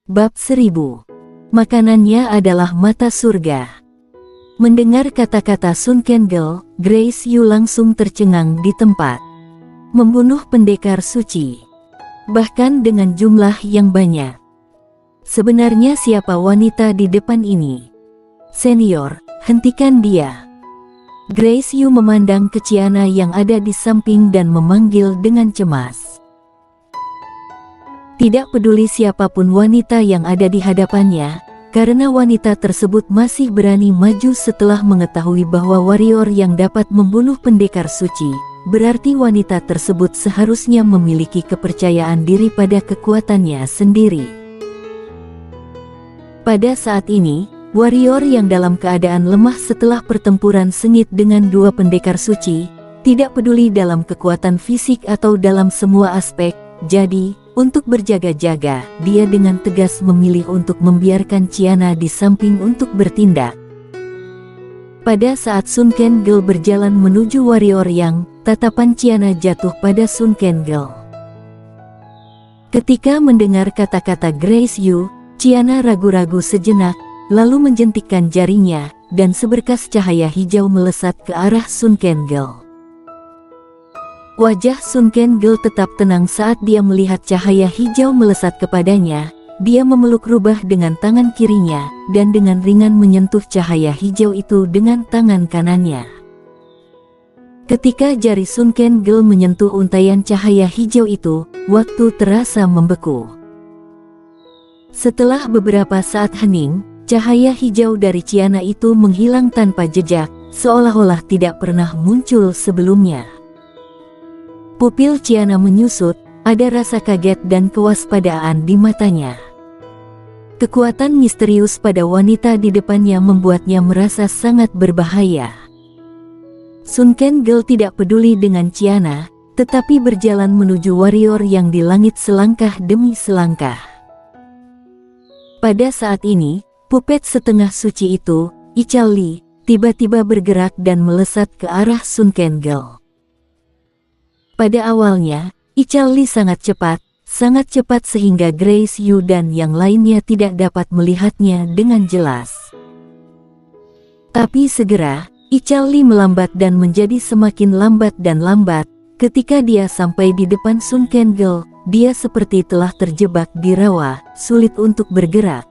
Bab 1000. Makanannya adalah mata surga. Mendengar kata-kata Sun Kangol, Grace Yu langsung tercengang di tempat. Membunuh pendekar suci. Bahkan dengan jumlah yang banyak. Sebenarnya siapa wanita di depan ini? Senior, hentikan dia. Grace Yu memandang ke Chiana yang ada di samping dan memanggil dengan cemas. Tidak peduli siapapun wanita yang ada di hadapannya, karena wanita tersebut masih berani maju setelah mengetahui bahwa warrior yang dapat membunuh pendekar suci, berarti wanita tersebut seharusnya memiliki kepercayaan diri pada kekuatannya sendiri. Pada saat ini, warrior yang dalam keadaan lemah setelah pertempuran sengit dengan dua pendekar suci, tidak peduli dalam kekuatan fisik atau dalam semua aspek, jadi, untuk berjaga-jaga, dia dengan tegas memilih untuk membiarkan Chiana di samping untuk bertindak. Pada saat Sun Kangol berjalan menuju warrior yang, tatapan Chiana jatuh pada Sun Kangol. Ketika mendengar kata-kata Grace Yu, Chiana ragu-ragu sejenak, lalu menjentikkan jarinya, dan seberkas cahaya hijau melesat ke arah Sun Kangol. Wajah Sun Kangol tetap tenang saat dia melihat cahaya hijau melesat kepadanya. Dia memeluk rubah dengan tangan kirinya, dan dengan ringan menyentuh cahaya hijau itu dengan tangan kanannya. Ketika jari Sun Kangol menyentuh untaian cahaya hijau itu, waktu terasa membeku. Setelah beberapa saat hening, cahaya hijau dari Chiana itu menghilang tanpa jejak, seolah-olah tidak pernah muncul sebelumnya. Pupil Chiana menyusut, ada rasa kaget dan kewaspadaan di matanya. Kekuatan misterius pada wanita di depannya membuatnya merasa sangat berbahaya. Sun Kangol tidak peduli dengan Chiana, tetapi berjalan menuju warrior yang di langit selangkah demi selangkah. Pada saat ini, pupet setengah suci itu, Ichal Li, tiba-tiba bergerak dan melesat ke arah Sun Kangol. Pada awalnya, Ichal Li sangat cepat sehingga Grace Yu dan yang lainnya tidak dapat melihatnya dengan jelas. Tapi segera, Ichal Li melambat dan menjadi semakin lambat dan lambat. Ketika dia sampai di depan Sun Kangol, dia seperti telah terjebak di rawa, sulit untuk bergerak.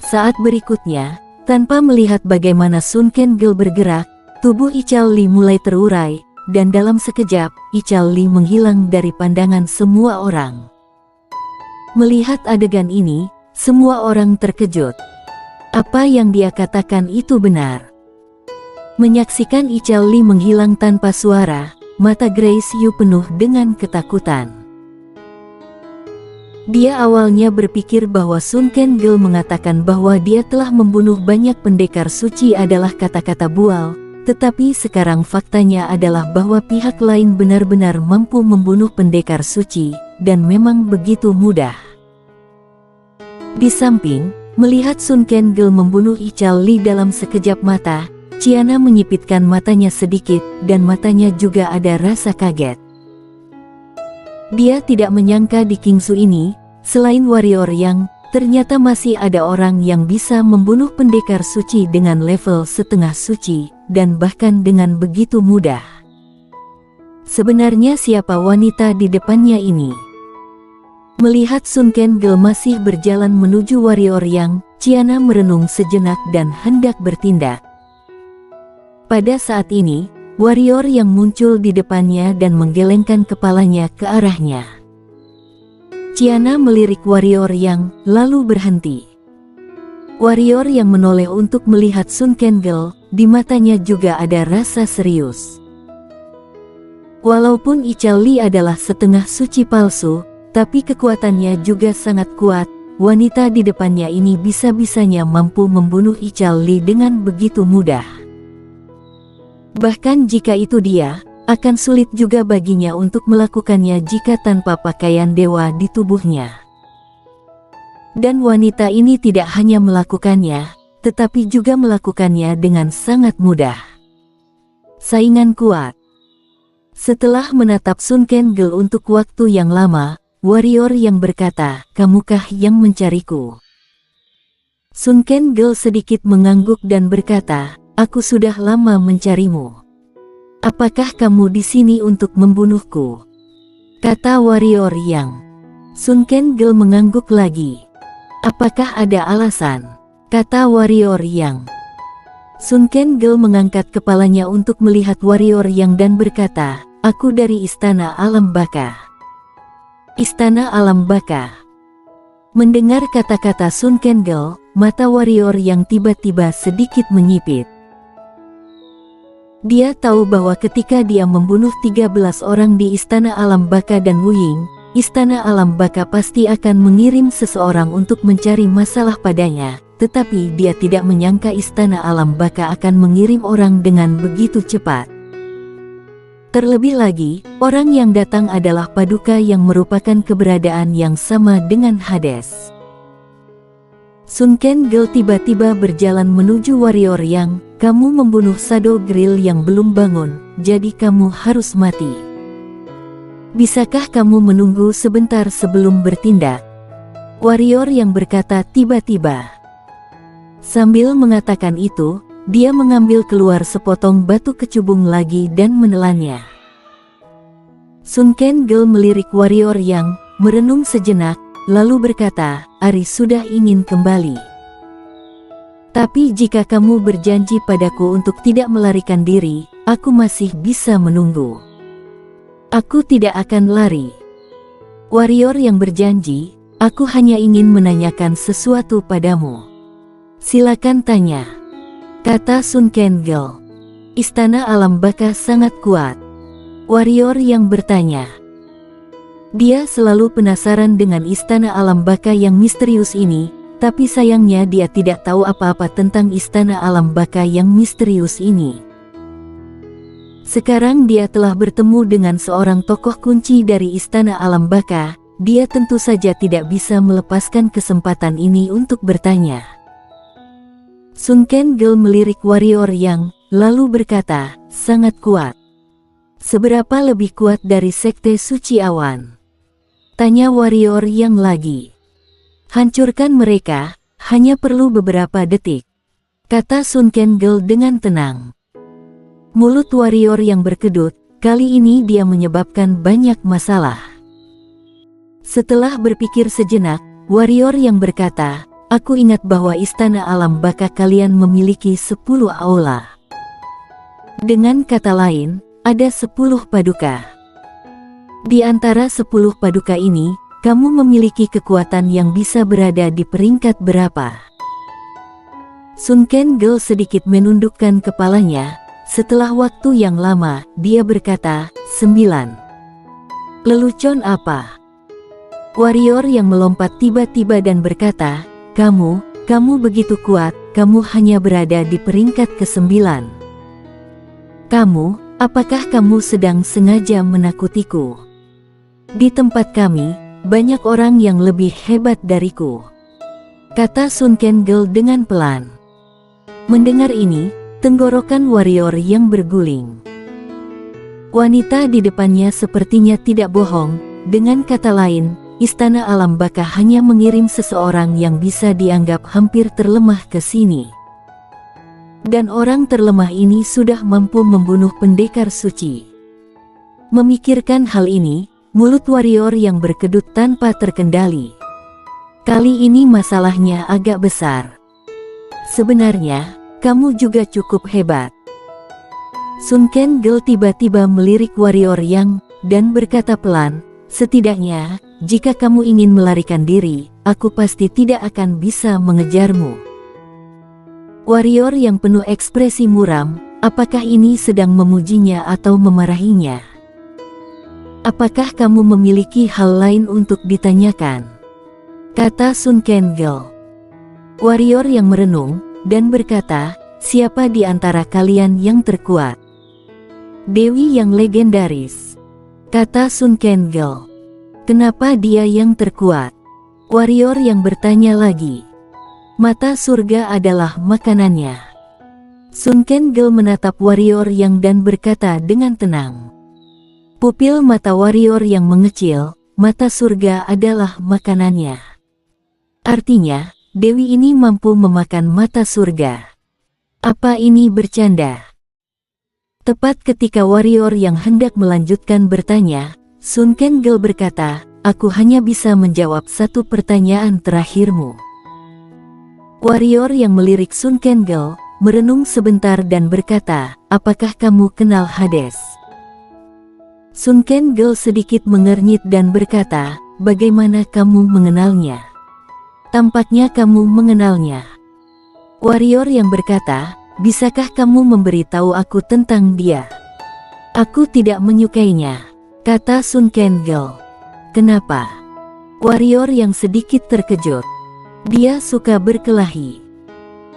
Saat berikutnya, tanpa melihat bagaimana Sun Kangol bergerak, tubuh Ichal Li mulai terurai. Dan dalam sekejap, Ichal Li menghilang dari pandangan semua orang. Melihat adegan ini, semua orang terkejut. Apa yang dia katakan itu benar. Menyaksikan Ichal Li menghilang tanpa suara, mata Grace Yu penuh dengan ketakutan. Dia awalnya berpikir bahwa Sun Kangol mengatakan bahwa dia telah membunuh banyak pendekar suci adalah kata-kata bual. Tetapi sekarang faktanya adalah bahwa pihak lain benar-benar mampu membunuh pendekar suci, dan memang begitu mudah. Di samping, melihat Sun Kangol membunuh Ichal Li dalam sekejap mata, Chiana menyipitkan matanya sedikit, dan matanya juga ada rasa kaget. Dia tidak menyangka di Kingsu ini, selain warrior yang, ternyata masih ada orang yang bisa membunuh pendekar suci dengan level setengah suci, dan bahkan dengan begitu mudah. Sebenarnya siapa wanita di depannya ini? Melihat Sun Kangol masih berjalan menuju warrior yang, Chiana merenung sejenak dan hendak bertindak. Pada saat ini, warrior yang muncul di depannya dan menggelengkan kepalanya ke arahnya. Chiana melirik warrior yang, lalu berhenti. Warrior yang menoleh untuk melihat Sun Kangol, di matanya juga ada rasa serius. Walaupun Ichal Li adalah setengah suci palsu, tapi kekuatannya juga sangat kuat. Wanita di depannya ini bisa-bisanya mampu membunuh Ichal Li dengan begitu mudah. Bahkan jika itu dia, akan sulit juga baginya untuk melakukannya jika tanpa pakaian dewa di tubuhnya. Dan wanita ini tidak hanya melakukannya, tetapi juga melakukannya dengan sangat mudah. Saingan kuat. Setelah menatap Sun Kangol untuk waktu yang lama, warrior yang berkata, "Kamukah yang mencariku?" Sunken Girl sedikit mengangguk dan berkata, "Aku sudah lama mencarimu. Apakah kamu di sini untuk membunuhku?" kata warrior yang. Sunken Girl mengangguk lagi. "Apakah ada alasan?" kata warrior yang. Sunken Girl mengangkat kepalanya untuk melihat warrior yang dan berkata, "Aku dari Istana Alam Baka." Istana Alam Baka. Mendengar kata-kata Sunken Girl, mata warrior yang tiba-tiba sedikit menyipit. Dia tahu bahwa ketika dia membunuh 13 orang di Istana Alam Baka dan Wuying, Istana Alam Baka pasti akan mengirim seseorang untuk mencari masalah padanya, tetapi dia tidak menyangka Istana Alam Baka akan mengirim orang dengan begitu cepat. Terlebih lagi, orang yang datang adalah Paduka yang merupakan keberadaan yang sama dengan Hades. Sunken Girl tiba-tiba berjalan menuju warrior yang, "Kamu membunuh Shadow Grill yang belum bangun, jadi kamu harus mati. Bisakah kamu menunggu sebentar sebelum bertindak?" Warrior yang berkata tiba-tiba. Sambil mengatakan itu, dia mengambil keluar sepotong batu kecubung lagi dan menelannya. Sunken Girl melirik warrior yang, merenung sejenak, lalu berkata, "Ari sudah ingin kembali. Tapi jika kamu berjanji padaku untuk tidak melarikan diri, aku masih bisa menunggu." "Aku tidak akan lari." Warrior yang berjanji, "Aku hanya ingin menanyakan sesuatu padamu." "Silakan tanya," kata Sunken Girl. "Istana Alam Baka sangat kuat." Warrior yang bertanya. Dia selalu penasaran dengan Istana Alam Baka yang misterius ini, tapi sayangnya dia tidak tahu apa-apa tentang Istana Alam Baka yang misterius ini. Sekarang dia telah bertemu dengan seorang tokoh kunci dari Istana Alam Baka, dia tentu saja tidak bisa melepaskan kesempatan ini untuk bertanya. Sunken Girl melirik warrior yang, lalu berkata, "Sangat kuat. Seberapa lebih kuat dari Sekte Suci Awan?" tanya warrior yang lagi. "Hancurkan mereka, hanya perlu beberapa detik," kata Sunken Girl dengan tenang. Mulut warrior yang berkedut, kali ini dia menyebabkan banyak masalah. Setelah berpikir sejenak, warrior yang berkata, "Aku ingat bahwa Istana Alam Baka kalian memiliki 10 aula. Dengan kata lain, ada 10 paduka. Di antara 10 paduka ini, kamu memiliki kekuatan yang bisa berada di peringkat berapa?" Sunken Girl sedikit menundukkan kepalanya. Setelah waktu yang lama, dia berkata, 9. "Lelucon apa?" Warrior yang melompat tiba-tiba dan berkata, Kamu begitu kuat, kamu hanya berada di peringkat ke-9. Apakah kamu sedang sengaja menakutiku? Di tempat kami, banyak orang yang lebih hebat dariku," kata Sunken Girl dengan pelan. Mendengar ini, tenggorokan warrior yang berguling. Wanita di depannya sepertinya tidak bohong, dengan kata lain, Istana Alam Baka hanya mengirim seseorang yang bisa dianggap hampir terlemah ke sini. Dan orang terlemah ini sudah mampu membunuh pendekar suci. Memikirkan hal ini, mulut warrior yang berkedut tanpa terkendali. Kali ini masalahnya agak besar. "Sebenarnya, kamu juga cukup hebat." Sunken Girl tiba-tiba melirik warrior yang, dan berkata pelan, "Setidaknya, jika kamu ingin melarikan diri, aku pasti tidak akan bisa mengejarmu." Warrior yang penuh ekspresi muram, apakah ini sedang memujinya atau memarahinya? "Apakah kamu memiliki hal lain untuk ditanyakan?" kata Sunken Girl. Warrior yang merenung, dan berkata, "Siapa di antara kalian yang terkuat?" "Dewi yang legendaris," kata Sunken Girl. "Kenapa dia yang terkuat?" Warrior yang bertanya lagi. "Mata surga adalah makanannya." Sunken Girl menatap warrior yang dan berkata dengan tenang. Pupil mata warrior yang mengecil, mata surga adalah makanannya. Artinya, dewi ini mampu memakan mata surga. Apa ini bercanda? Tepat ketika warrior yang hendak melanjutkan bertanya, Sun Kangol berkata, "Aku hanya bisa menjawab satu pertanyaan terakhirmu." Warrior yang melirik Sun Kangol merenung sebentar dan berkata, "Apakah kamu kenal Hades?" Sun Kangol sedikit mengernyit dan berkata, "Bagaimana kamu mengenalnya? Tampaknya kamu mengenalnya." Warrior yang berkata, "Bisakah kamu memberitahu aku tentang dia?" "Aku tidak menyukainya," kata Sun Kangol. "Kenapa?" Warrior yang sedikit terkejut. "Dia suka berkelahi."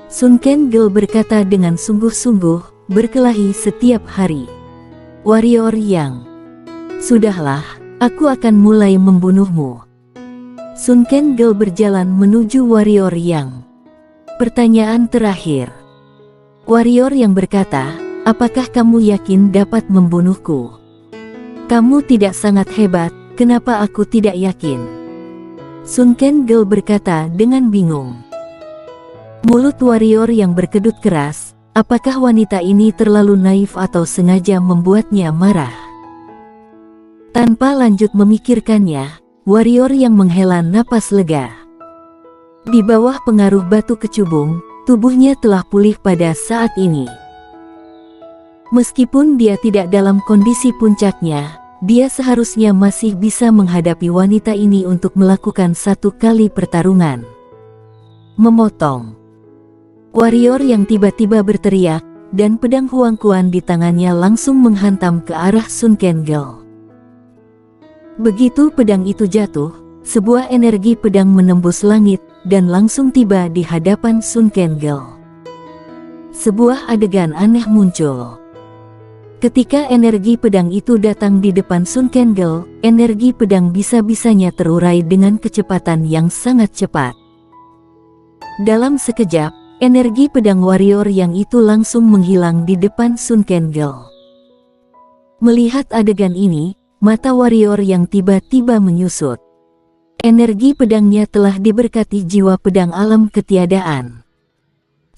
Sun Kangol berkata dengan sungguh-sungguh, "Berkelahi setiap hari." Warrior yang, "Sudahlah, aku akan mulai membunuhmu." Sun Kangol berjalan menuju warrior yang. Pertanyaan terakhir. Warrior yang berkata, "Apakah kamu yakin dapat membunuhku? Kamu tidak sangat hebat, kenapa aku tidak yakin?" Sun Kangol berkata dengan bingung. Mulut warrior yang berkedut keras, apakah wanita ini terlalu naif atau sengaja membuatnya marah? Tanpa lanjut memikirkannya, warrior yang menghela napas lega. Di bawah pengaruh batu kecubung, tubuhnya telah pulih pada saat ini. Meskipun dia tidak dalam kondisi puncaknya, dia seharusnya masih bisa menghadapi wanita ini untuk melakukan satu kali pertarungan. Memotong. Warrior yang tiba-tiba berteriak, dan pedang Huang Quan di tangannya langsung menghantam ke arah Sun Kangol. Begitu pedang itu jatuh, sebuah energi pedang menembus langit, dan langsung tiba di hadapan Sun Kangol. Sebuah adegan aneh muncul. Ketika energi pedang itu datang di depan Sun Kangol, energi pedang bisa-bisanya terurai dengan kecepatan yang sangat cepat. Dalam sekejap, energi pedang warrior yang itu langsung menghilang di depan Sun Kangol. Melihat adegan ini, mata warrior yang tiba-tiba menyusut. Energi pedangnya telah diberkati jiwa pedang alam ketiadaan.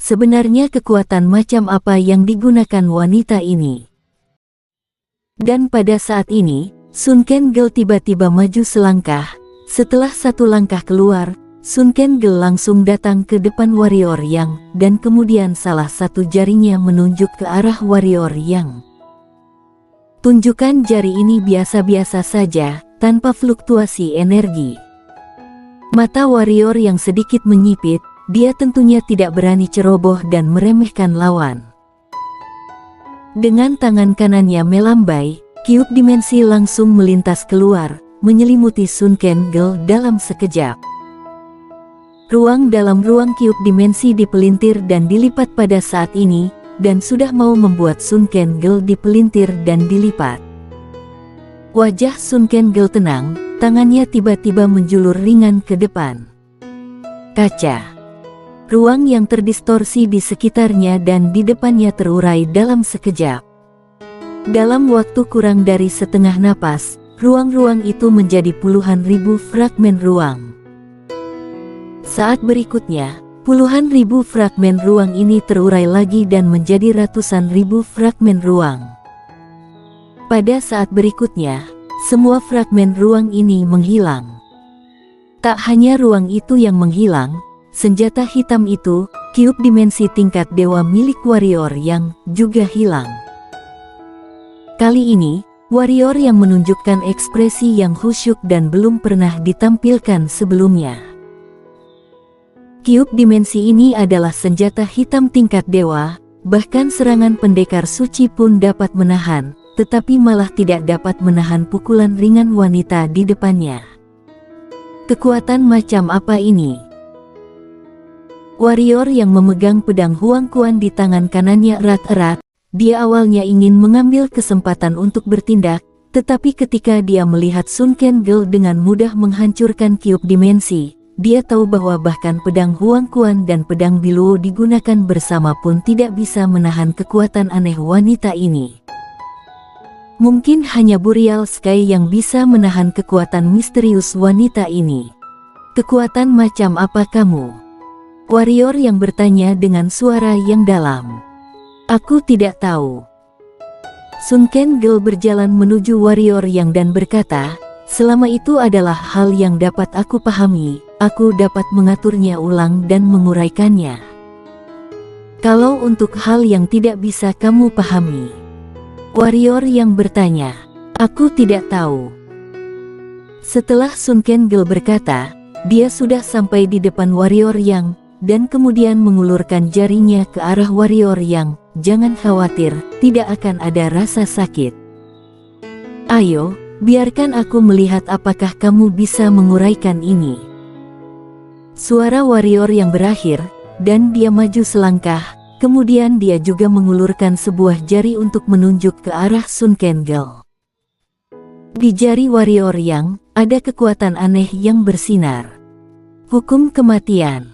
Sebenarnya kekuatan macam apa yang digunakan wanita ini? Dan pada saat ini, Sun Kangol tiba-tiba maju selangkah. Setelah satu langkah keluar, Sun Kangol langsung datang ke depan warrior yang, dan kemudian salah satu jarinya menunjuk ke arah warrior yang. Tunjukkan jari ini biasa-biasa saja, tanpa fluktuasi energi. Mata warrior yang sedikit menyipit, dia tentunya tidak berani ceroboh dan meremehkan lawan. Dengan tangan kanannya melambai, kiub dimensi langsung melintas keluar, menyelimuti Sun Kangol dalam sekejap. Ruang dalam ruang kiub dimensi dipelintir dan dilipat pada saat ini, dan sudah mau membuat Sun Kangol dipelintir dan dilipat. Wajah Sun Kangol tenang, tangannya tiba-tiba menjulur ringan ke depan. Kaca. Ruang yang terdistorsi di sekitarnya dan di depannya terurai dalam sekejap. Dalam waktu kurang dari setengah napas, ruang-ruang itu menjadi puluhan ribu fragmen ruang. Saat berikutnya, puluhan ribu fragmen ruang ini terurai lagi dan menjadi ratusan ribu fragmen ruang. Pada saat berikutnya, semua fragmen ruang ini menghilang. Tak hanya ruang itu yang menghilang, senjata hitam itu, kiub dimensi tingkat dewa milik warrior yang juga hilang. Kali ini, warrior yang menunjukkan ekspresi yang khusyuk dan belum pernah ditampilkan sebelumnya. Kiub dimensi ini adalah senjata hitam tingkat dewa, bahkan serangan pendekar suci pun dapat menahan, tetapi malah tidak dapat menahan pukulan ringan wanita di depannya. Kekuatan macam apa ini? Warrior yang memegang pedang Huang Quan di tangan kanannya erat-erat, dia awalnya ingin mengambil kesempatan untuk bertindak, tetapi ketika dia melihat Sun Kangol dengan mudah menghancurkan kiub dimensi, dia tahu bahwa bahkan pedang Huang Quan dan pedang Biluo digunakan bersama pun tidak bisa menahan kekuatan aneh wanita ini. Mungkin hanya Boreal Sky yang bisa menahan kekuatan misterius wanita ini. Kekuatan macam apa kamu? Warrior yang bertanya dengan suara yang dalam. Aku tidak tahu. Sun Kangol berjalan menuju warrior yang dan berkata, selama itu adalah hal yang dapat aku pahami, aku dapat mengaturnya ulang dan menguraikannya. Kalau untuk hal yang tidak bisa kamu pahami, warrior yang bertanya, aku tidak tahu. Setelah Sun Kangol berkata, dia sudah sampai di depan warrior yang, dan kemudian mengulurkan jarinya ke arah warrior yang, jangan khawatir, tidak akan ada rasa sakit. Ayo, biarkan aku melihat apakah kamu bisa menguraikan ini. Suara warrior yang berakhir, dan dia maju selangkah, kemudian dia juga mengulurkan sebuah jari untuk menunjuk ke arah Sun Kangol. Di jari warrior yang, ada kekuatan aneh yang bersinar. Hukum kematian.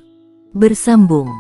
Bersambung.